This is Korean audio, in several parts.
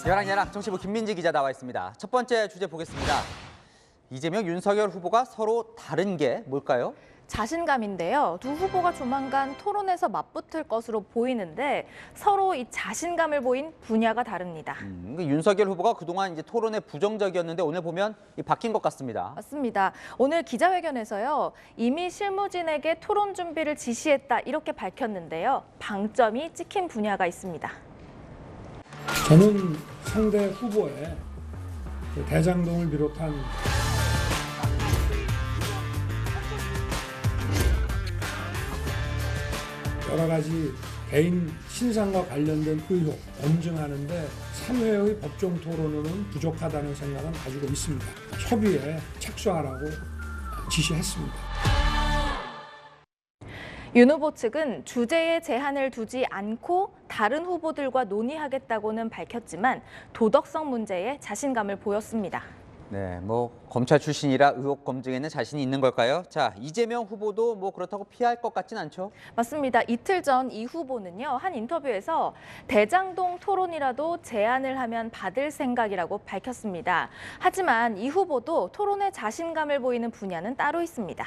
여랑야랑 정치부 김민지 기자 나와 있습니다. 첫 번째 주제 보겠습니다. 이재명, 윤석열 후보가 서로 다른 게 뭘까요? 자신감인데요. 두 후보가 조만간 토론에서 맞붙을 것으로 보이는데 서로 이 자신감을 보인 분야가 다릅니다. 윤석열 후보가 그동안 이제 토론에 부정적이었는데 오늘 보면 바뀐 것 같습니다. 맞습니다. 오늘 기자회견에서요. 이미 실무진에게 토론 준비를 지시했다 이렇게 밝혔는데요. 방점이 찍힌 분야가 있습니다. 저는 상대 후보의 대장동을 비롯한 여러 가지 개인 신상과 관련된 의혹 검증하는데 3회의 법정 토론은 부족하다는 생각은 가지고 있습니다. 협의에 착수하라고 지시했습니다. 윤 후보 측은 주제에 제한을 두지 않고 다른 후보들과 논의하겠다고는 밝혔지만 도덕성 문제에 자신감을 보였습니다. 네, 검찰 출신이라 의혹 검증에는 자신이 있는 걸까요? 자, 이재명 후보도 그렇다고 피할 것 같진 않죠? 맞습니다. 이틀 전 이 후보는요, 한 인터뷰에서 대장동 토론이라도 제안을 하면 받을 생각이라고 밝혔습니다. 하지만 이 후보도 토론에 자신감을 보이는 분야는 따로 있습니다.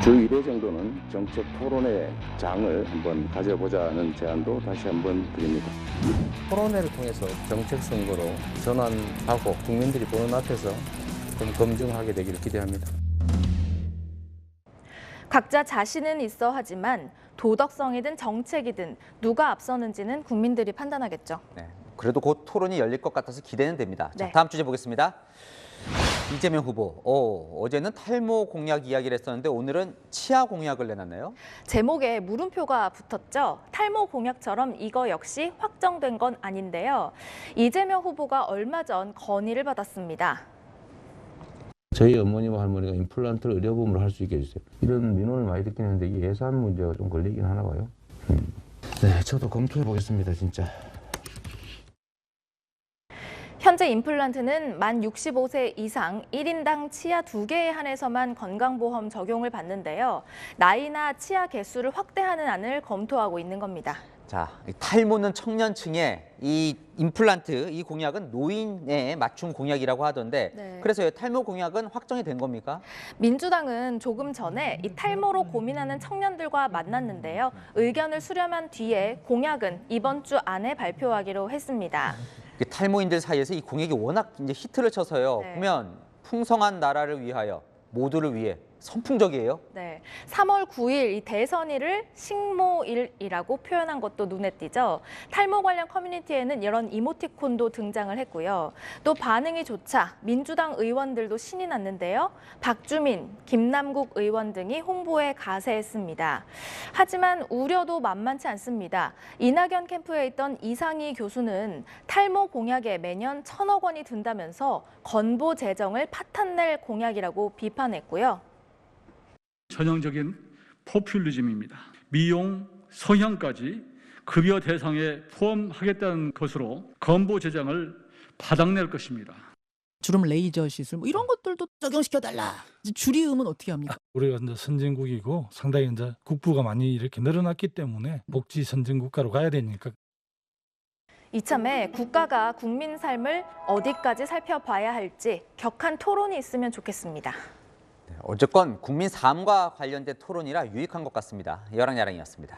주 1회 정도는 정책 토론의 장을 한번 가져보자는 제안도 다시 한번 드립니다. 토론회를 통해서 정책 선거로 전환하고 국민들이 보는 앞에서 좀 검증하게 되기를 기대합니다. 각자 자신은 있어 하지만 도덕성이든 정책이든 누가 앞서는지는 국민들이 판단하겠죠. 네, 그래도 곧 토론이 열릴 것 같아서 기대는 됩니다. 자, 네. 다음 주제 보겠습니다. 이재명 후보, 어제는 탈모 공약 이야기를 했었는데 오늘은 치아 공약을 내놨나요? 제목에 물음표가 붙었죠. 탈모 공약처럼 이거 역시 확정된 건 아닌데요. 이재명 후보가 얼마 전 건의를 받았습니다. 저희 어머니와 할머니가 임플란트를 의료보험으로 할 수 있게 해주세요. 이런 민원을 많이 듣긴 했는데 이 예산 문제가 좀 걸리긴 하나 봐요. 네, 저도 검토해 보겠습니다, 진짜. 현재 임플란트는 만 65세 이상 1인당 치아 2개에 한해서만 건강보험 적용을 받는데요. 나이나 치아 개수를 확대하는 안을 검토하고 있는 겁니다. 자, 탈모는 청년층에 이 임플란트, 이 공약은 노인에 맞춘 공약이라고 하던데 네. 그래서 탈모 공약은 확정이 된 겁니까? 민주당은 조금 전에 이 탈모로 고민하는 청년들과 만났는데요. 의견을 수렴한 뒤에 공약은 이번 주 안에 발표하기로 했습니다. 탈모인들 사이에서 이 공약이 워낙 이제 히트를 쳐서요. 네. 보면 풍성한 나라를 위하여 모두를 위해 선풍적이에요. 네, 3월 9일 이 대선일을 식모일이라고 표현한 것도 눈에 띄죠. 탈모 관련 커뮤니티에는 이런 이모티콘도 등장을 했고요. 또 반응이 좋자 민주당 의원들도 신이 났는데요. 박주민, 김남국 의원 등이 홍보에 가세했습니다. 하지만 우려도 만만치 않습니다. 이낙연 캠프에 있던 이상희 교수는 탈모 공약에 매년 1,000억 원이 든다면서 건보 재정을 파탄낼 공약이라고 비판했고요. 전형적인 포퓰리즘입니다. 미용, 성형까지 급여 대상에 포함하겠다는 것으로 건보 재정을 바닥낼 것입니다. 주름 레이저 시술 이런 것들도 적용시켜달라. 줄이음은 어떻게 합니까? 우리가 이제 선진국이고 상당히 이제 국부가 많이 이렇게 늘어났기 때문에 복지 선진국가로 가야 되니까. 이참에 국가가 국민 삶을 어디까지 살펴봐야 할지 격한 토론이 있으면 좋겠습니다. 어쨌건 국민 삶과 관련된 토론이라 유익한 것 같습니다. 여랑야랑이었습니다.